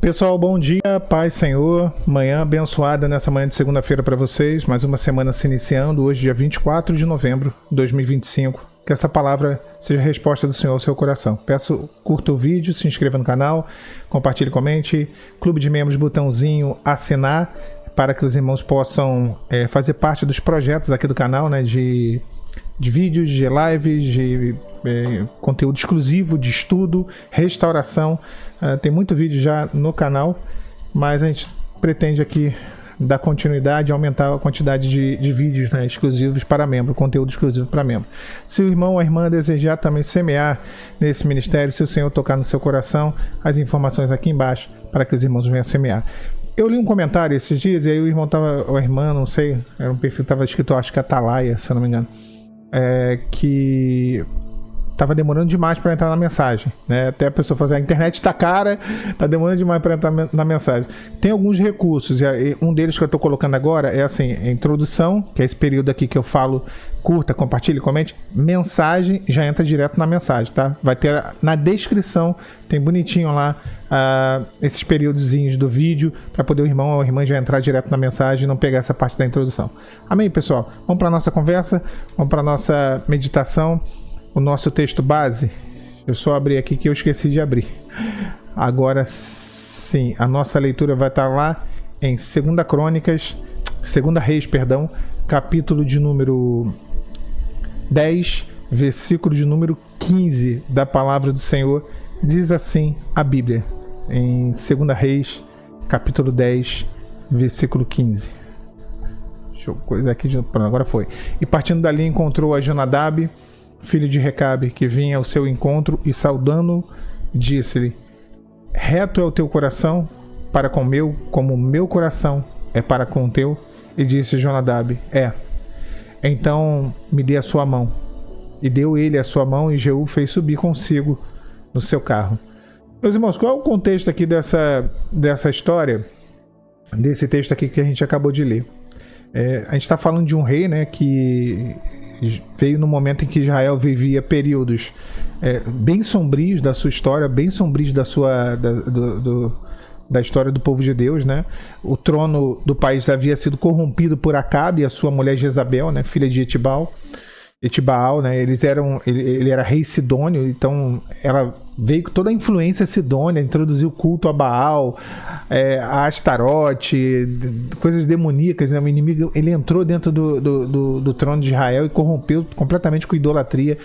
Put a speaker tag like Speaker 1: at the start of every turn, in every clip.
Speaker 1: Pessoal, bom dia, paz, Senhor, manhã abençoada nessa manhã de segunda-feira para vocês, mais uma semana se iniciando, hoje dia 24 de novembro de 2025, que essa palavra seja a resposta do Senhor ao seu coração. Peço, curta o vídeo, se inscreva no canal, compartilhe, comente, clube de membros, botãozinho assinar, para que os irmãos possam fazer parte dos projetos aqui do canal, né, de vídeos, de lives, de conteúdo exclusivo, de estudo, restauração. Tem muito vídeo já no canal, mas a gente pretende aqui dar continuidade e aumentar a quantidade de vídeos, né, exclusivos para membro, conteúdo exclusivo para membro. Se o irmão ou a irmã desejar também semear nesse ministério, se o Senhor tocar no seu coração, as informações aqui embaixo para que os irmãos venham semear. Eu li um comentário esses dias e aí o irmão tava, ou a irmã, não sei, era um perfil que estava escrito, acho que Atalaia, se eu não me engano, que tava demorando demais para entrar na mensagem, né? Até a pessoa fazer, a internet tá cara, tá demorando demais para entrar na mensagem. Tem alguns recursos, e um deles que eu tô colocando agora é assim, a introdução, que é esse período aqui que eu falo, curta, compartilhe, comente, mensagem, já entra direto na mensagem, tá? Vai ter na descrição, tem bonitinho lá esses períodozinhos do vídeo, para poder o irmão ou a irmã já entrar direto na mensagem e não pegar essa parte da introdução. Amém, pessoal? Vamos para nossa conversa, vamos para nossa meditação. O nosso texto base, eu só abri aqui que eu esqueci de abrir. Agora sim, a nossa leitura vai estar lá em 2 Reis, capítulo de número 10, versículo de número 15 da palavra do Senhor. Diz assim a Bíblia, em 2 Reis, capítulo 10, versículo 15. Deixa eu coisar aqui, agora foi. E partindo dali encontrou a Jonadab, filho de Recabe, que vinha ao seu encontro e saudando, disse-lhe: reto é o teu coração para com o meu, como o meu coração é para com o teu. E disse Jonadab: então me dê a sua mão. E deu ele a sua mão, e Jeú fez subir consigo no seu carro. Meus irmãos, qual é o contexto aqui dessa história, desse texto aqui que a gente acabou de ler? A gente está falando de um rei, né, que veio no momento em que Israel vivia períodos bem sombrios da sua história, bem sombrios da história do povo de Deus, né? O trono do país havia sido corrompido por Acabe e a sua mulher Jezabel, né, filha de Etibaal, né? Ele era rei sidônio, então ela veio com toda a influência sidônia, introduziu o culto a Baal, a Astarote, coisas demoníacas, né? O inimigo, ele entrou dentro do trono de Israel e corrompeu completamente com idolatria.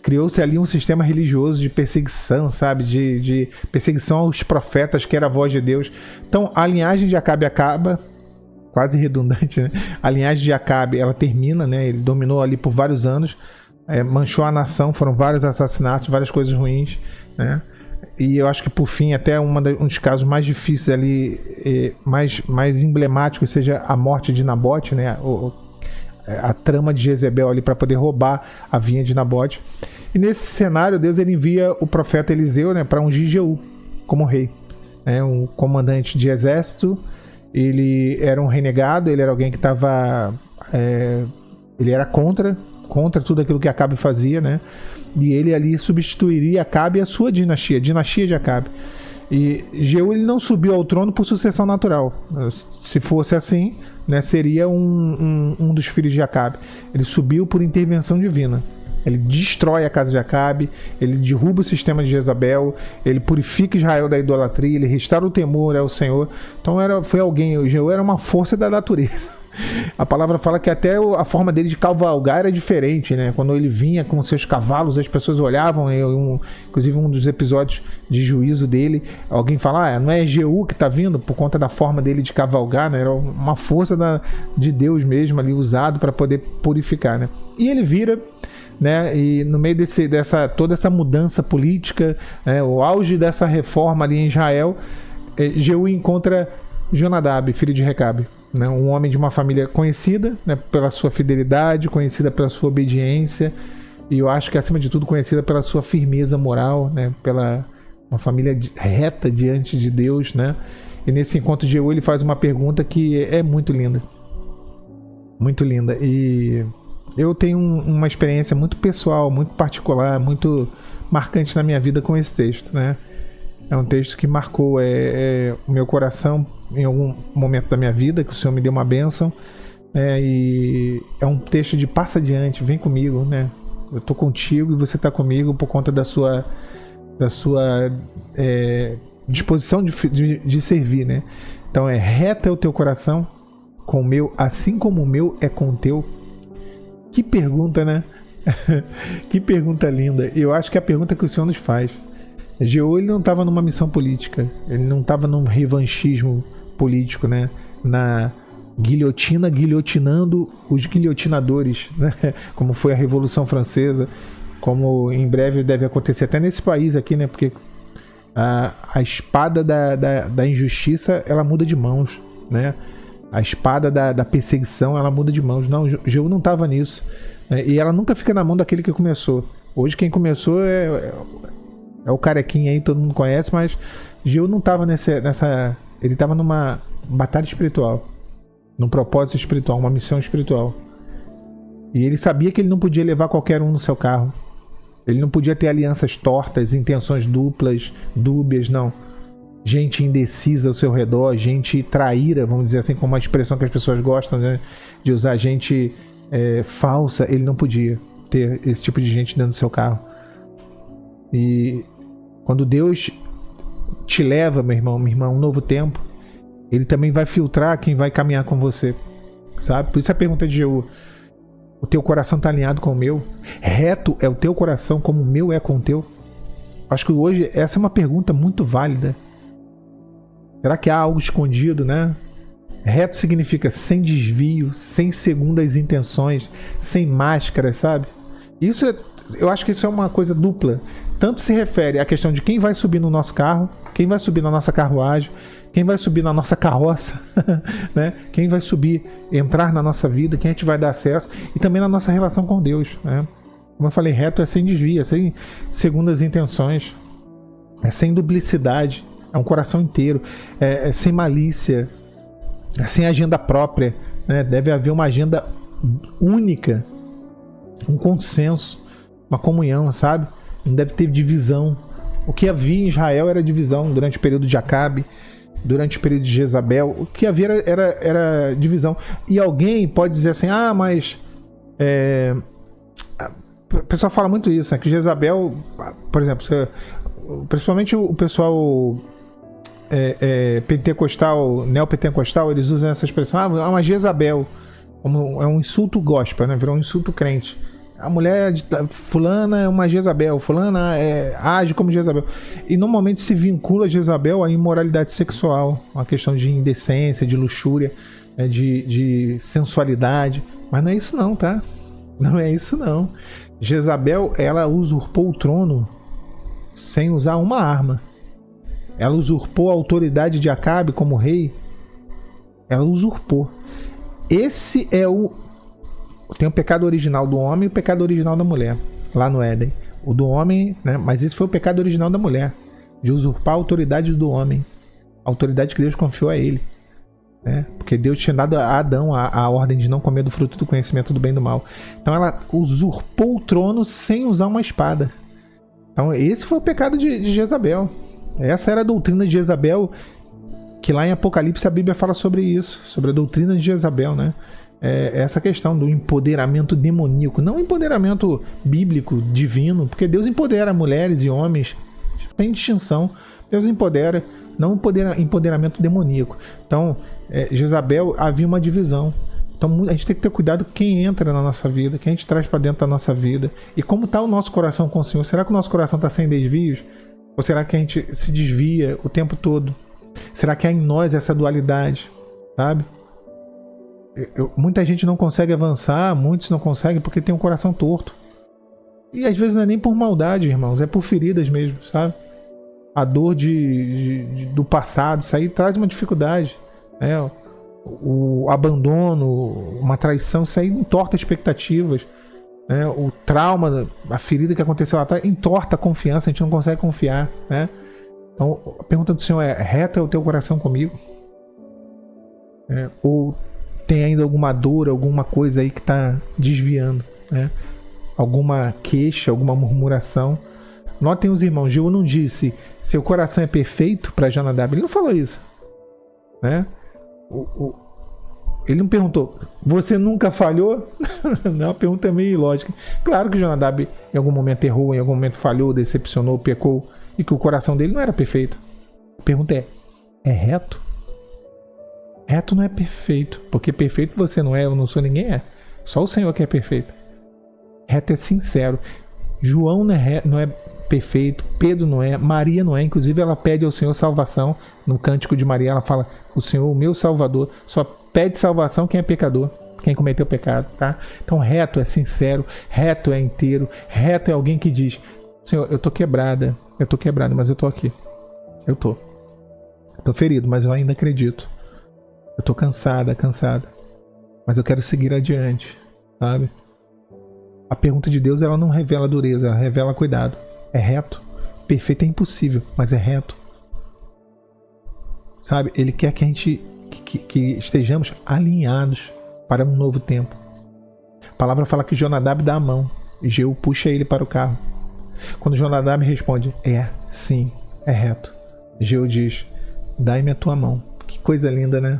Speaker 1: Criou-se ali um sistema religioso de perseguição, sabe? De perseguição aos profetas, que era a voz de Deus. Então a linhagem de Acabe acaba, quase redundante, né? A linhagem de Acabe, ela termina, né? Ele dominou ali por vários anos, manchou a nação, foram vários assassinatos, várias coisas ruins, né? E eu acho que por fim, até um dos casos mais difíceis ali, mais emblemáticos, seja a morte de Nabote, né? A trama de Jezebel ali para poder roubar a vinha de Nabote. E nesse cenário, Deus ele envia o profeta Eliseu, né, para ungir Jeú como rei, né? Um comandante de exército. Ele era um renegado, ele era alguém que estava ele era contra tudo aquilo que Acabe fazia, né? E ele ali substituiria Acabe e a sua dinastia de Acabe. E Jeú ele não subiu ao trono por sucessão natural. Se fosse assim, né, seria um dos filhos de Acabe. Ele subiu por intervenção divina. Ele destrói a casa de Acabe, ele derruba o sistema de Jezabel, ele purifica Israel da idolatria, ele restaura o temor ao Senhor. Então foi alguém, Jeú era uma força da natureza. A palavra fala que até a forma dele de cavalgar era diferente, né? Quando ele vinha com seus cavalos, as pessoas olhavam, inclusive um dos episódios de juízo dele, alguém fala, não é Jeú que está vindo por conta da forma dele de cavalgar, né? Era uma força de Deus mesmo ali, usado para poder purificar, né? E ele vira, né, e no meio toda essa mudança política, né, o auge dessa reforma ali em Israel, Jeú encontra Jonadab, filho de Recabe, né, um homem de uma família conhecida, né, pela sua fidelidade, conhecida pela sua obediência, e eu acho que acima de tudo conhecida pela sua firmeza moral, né, pela uma família reta diante de Deus, né. E nesse encontro de Jeú ele faz uma pergunta que é muito linda, e eu tenho uma experiência muito pessoal, muito particular, muito marcante na minha vida com esse texto, né? É um texto que marcou o meu coração em algum momento da minha vida, que o Senhor me deu uma bênção. E é um texto de passa adiante, vem comigo, né? Eu tô contigo e você tá comigo por conta da sua disposição de servir, né? Então reto é o teu coração com o meu, assim como o meu é com o teu. Que pergunta, né? Que pergunta linda. Eu acho que é a pergunta que o Senhor nos faz. Jeú, ele não estava numa missão política, ele não estava num revanchismo político, né? Na guilhotinando os guilhotinadores, né? Como foi a Revolução Francesa, como em breve deve acontecer até nesse país aqui, né? Porque a espada da injustiça, ela muda de mãos, né? A espada da perseguição, ela muda de mãos. Não, Jeú não estava nisso, né? E ela nunca fica na mão daquele que começou. Hoje quem começou é o carequinha aí, todo mundo conhece, mas Jeú não estava nessa... Ele estava numa batalha espiritual, num propósito espiritual, uma missão espiritual. E ele sabia que ele não podia levar qualquer um no seu carro. Ele não podia ter alianças tortas, intenções duplas, dúbias, não. Gente indecisa ao seu redor, gente traíra, vamos dizer assim, como uma expressão que as pessoas gostam, né, de usar, gente falsa. Ele não podia ter esse tipo de gente dentro do seu carro. E quando Deus te leva, meu irmão, minha irmã, um novo tempo, Ele também vai filtrar quem vai caminhar com você, sabe? Por isso a pergunta de Jeú: o teu coração está alinhado com o meu? Reto é o teu coração como o meu é com o teu? Acho que hoje essa é uma pergunta muito válida. Será que há algo escondido, né? Reto significa sem desvio, sem segundas intenções, sem máscaras, sabe? Eu acho que isso é uma coisa dupla. Tanto se refere à questão de quem vai subir no nosso carro, quem vai subir na nossa carruagem, quem vai subir na nossa carroça, né? Quem vai subir, entrar na nossa vida, quem a gente vai dar acesso, e também na nossa relação com Deus, né? Como eu falei, reto é sem desvio, é sem segundas intenções, é sem duplicidade, é um coração inteiro, é sem malícia, é sem agenda própria, né? Deve haver uma agenda única, um consenso, uma comunhão, sabe? Não deve ter divisão. O que havia em Israel era divisão durante o período de Acabe, durante o período de Jezabel. O que havia era divisão. E alguém pode dizer assim: ah, mas o pessoal fala muito isso, né? Que Jezabel, por exemplo, principalmente o pessoal pentecostal, neopentecostal, eles usam essa expressão: ah, uma Jezabel. É um insulto gospel, né? Virou um insulto crente. A mulher fulana é uma Jezabel, fulana age como Jezabel. E normalmente se vincula a Jezabel à imoralidade sexual, uma questão de indecência, de luxúria, né, de sensualidade. Mas não é isso não, tá? Não é isso não. Jezabel, ela usurpou o trono sem usar uma arma. Ela usurpou a autoridade de Acabe como rei. Ela usurpou. Esse é tem o pecado original do homem e o pecado original da mulher, lá no Éden. O do homem, né? Mas esse foi o pecado original da mulher, de usurpar a autoridade do homem, a autoridade que Deus confiou a ele, né? Porque Deus tinha dado a Adão a ordem de não comer do fruto do conhecimento do bem e do mal. Então ela usurpou o trono sem usar uma espada. Então esse foi o pecado de Jezabel. Essa era a doutrina de Jezabel, que lá em Apocalipse a Bíblia fala sobre isso, sobre a doutrina de Jezabel, né? Essa questão do empoderamento demoníaco, não empoderamento bíblico, divino, porque Deus empodera mulheres e homens sem distinção. Deus empodera, não empoderamento demoníaco. Então, Jezabel, havia uma divisão. Então a gente tem que ter cuidado com quem entra na nossa vida, quem a gente traz para dentro da nossa vida, e como está o nosso coração com o Senhor. Será que o nosso coração está sem desvios? Ou será que a gente se desvia o tempo todo? Será que há em nós essa dualidade, sabe? Muita gente não consegue avançar, muitos não conseguem porque tem um coração torto. E às vezes não é nem por maldade, irmãos, é por feridas mesmo, sabe? A dor do passado, isso aí traz uma dificuldade, né? O abandono, uma traição, isso aí entorta expectativas, né? O trauma, a ferida que aconteceu lá atrás, entorta a confiança, a gente não consegue confiar, né? Então a pergunta do Senhor é: reto é o teu coração comigo? Ou tem ainda alguma dor, alguma coisa aí que está desviando, né? Alguma queixa, alguma murmuração. Notem os irmãos, Jeú não disse seu coração é perfeito para Jonadab. Ele não falou isso, né? Ele não perguntou, você nunca falhou? Não, a pergunta é meio ilógica. Claro que Jonadab em algum momento errou, em algum momento falhou, decepcionou, pecou, e que o coração dele não era perfeito. A pergunta é reto? Reto não é perfeito, porque perfeito você não é, eu não sou, ninguém é. Só o Senhor que é perfeito. Reto é sincero. João não é perfeito, Pedro não é, Maria não é. Inclusive ela pede ao Senhor salvação. No cântico de Maria ela fala, o Senhor, o meu Salvador. Só pede salvação quem é pecador, quem cometeu pecado, tá? Então reto é sincero, reto é inteiro, reto é alguém que diz, Senhor, eu tô quebrada, mas eu tô aqui. Eu tô ferido, mas eu ainda acredito. Eu tô cansada, mas eu quero seguir adiante, sabe? A pergunta de Deus, ela não revela dureza, ela revela cuidado. É reto. Perfeito é impossível, mas é reto. Sabe? Ele quer que a gente que estejamos alinhados para um novo tempo. A palavra fala que Jonadab dá a mão e Jeú puxa ele para o carro. Quando Jonadab responde, sim, é reto. Jeú diz, dai-me a tua mão. Que coisa linda, né?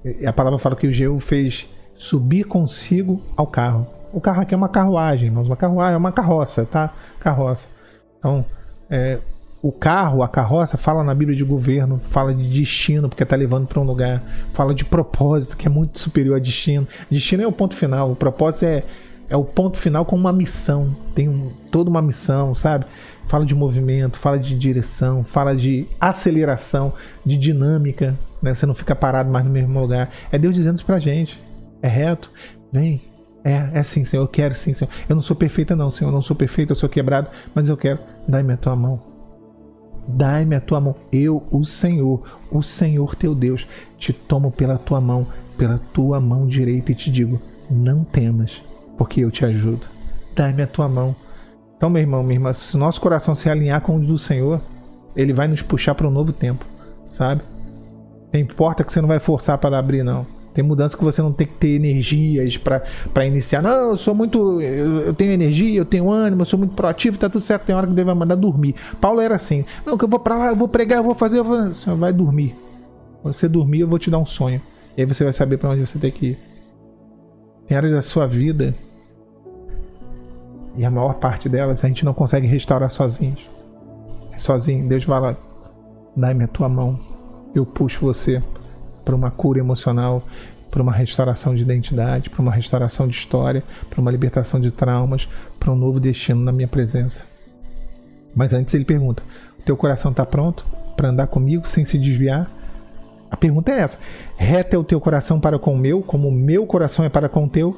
Speaker 1: E a palavra fala que o Jeú fez subir consigo ao carro. O carro aqui é uma carruagem, mas uma carruagem é uma carroça, tá? Carroça. Então, o carro, a carroça, fala na Bíblia de governo, fala de destino, porque está levando para um lugar, fala de propósito, que é muito superior a destino. Destino é o ponto final, o propósito é o ponto final com uma missão, tem toda uma missão, sabe? Fala de movimento, fala de direção, fala de aceleração, de dinâmica, né? Você não fica parado mais no mesmo lugar. É Deus dizendo isso pra gente. É reto, vem. É sim, Senhor, eu quero sim, Senhor. Eu não sou perfeita não, Senhor, eu não sou perfeita, eu sou quebrado, mas eu quero. Dai-me a tua mão. Dai-me a tua mão. Eu, o Senhor teu Deus, te tomo pela tua mão direita e te digo, não temas, porque eu te ajudo. Dai-me a tua mão. Então, meu irmão, minha irmã, se o nosso coração se alinhar com o do Senhor, ele vai nos puxar para um novo tempo, sabe? Tem porta que você não vai forçar para abrir, não. Tem mudança que você não tem que ter energias para iniciar. Não, eu sou muito... Eu tenho energia, eu tenho ânimo, eu sou muito proativo, tá tudo certo. Tem hora que Deus vai mandar dormir. Paulo era assim. Não, que eu vou para lá, eu vou pregar, eu vou fazer... O Senhor vai dormir. Quando você dormir, eu vou te dar um sonho. E aí você vai saber para onde você tem que ir. Tem áreas da sua vida, e a maior parte delas a gente não consegue restaurar sozinhos. Sozinho. Deus vai lá, dai-me a tua mão. Eu puxo você para uma cura emocional, para uma restauração de identidade, para uma restauração de história, para uma libertação de traumas, para um novo destino na minha presença. Mas antes ele pergunta, o teu coração está pronto para andar comigo sem se desviar? A pergunta é essa. Reto é o teu coração para com o meu, como o meu coração é para com o teu?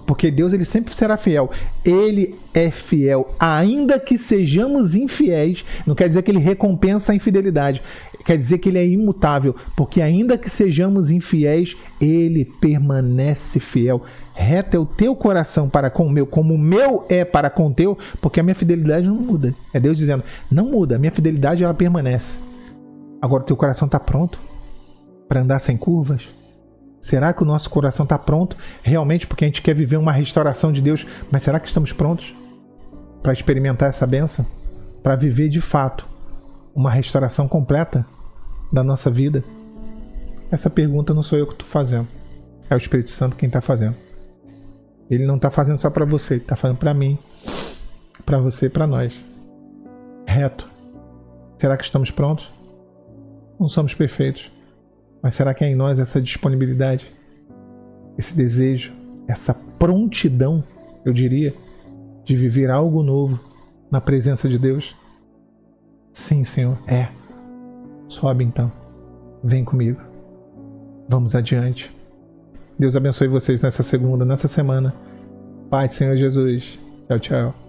Speaker 1: Porque Deus, ele sempre será fiel. Ele é fiel, ainda que sejamos infiéis. Não quer dizer que ele recompensa a infidelidade. Quer dizer que ele é imutável. Porque ainda que sejamos infiéis, ele permanece fiel. Reto é o teu coração para com o meu, como o meu é para com o teu, porque a minha fidelidade não muda. É Deus dizendo, não muda, a minha fidelidade ela permanece. Agora o teu coração está pronto para andar sem curvas? Será que o nosso coração está pronto realmente porque a gente quer viver uma restauração de Deus? Mas será que estamos prontos para experimentar essa bênção? Para viver de fato uma restauração completa da nossa vida? Essa pergunta não sou eu que estou fazendo. É o Espírito Santo quem está fazendo. Ele não está fazendo só para você, ele está fazendo para mim, para você e para nós. Reto. Será que estamos prontos? Não somos perfeitos. Mas será que é em nós essa disponibilidade, esse desejo, essa prontidão, eu diria, de viver algo novo na presença de Deus? Sim, Senhor, é. Sobe então. Vem comigo. Vamos adiante. Deus abençoe vocês nessa segunda, nessa semana. Pai, Senhor Jesus. Tchau, tchau.